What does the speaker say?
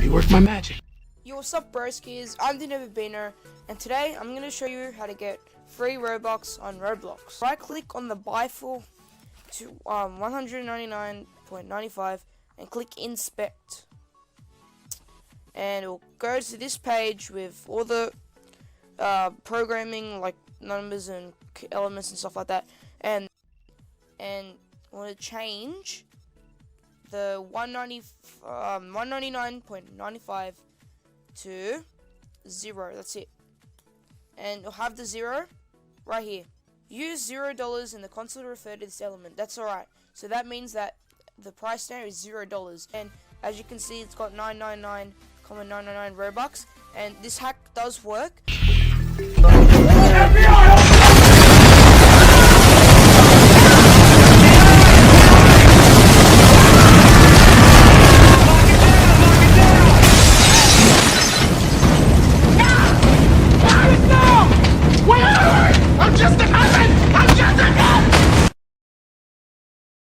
me work my magic. Yo, what's up, broskies? I'm the Neverbino, and today I'm going to show you how to get free Robux on Roblox. Right click on the buy for to 199.95 and click inspect, and it will go to this page with all the programming, like numbers and elements and stuff like that, and want to change the 199.95 to 0. That's it, and you'll have the 0 right here. Use $0 in the console to refer to this element. That's alright. So that means that the price now is $0, and as you can see, it's got 999.999 Robux, and this hack does work. FBI!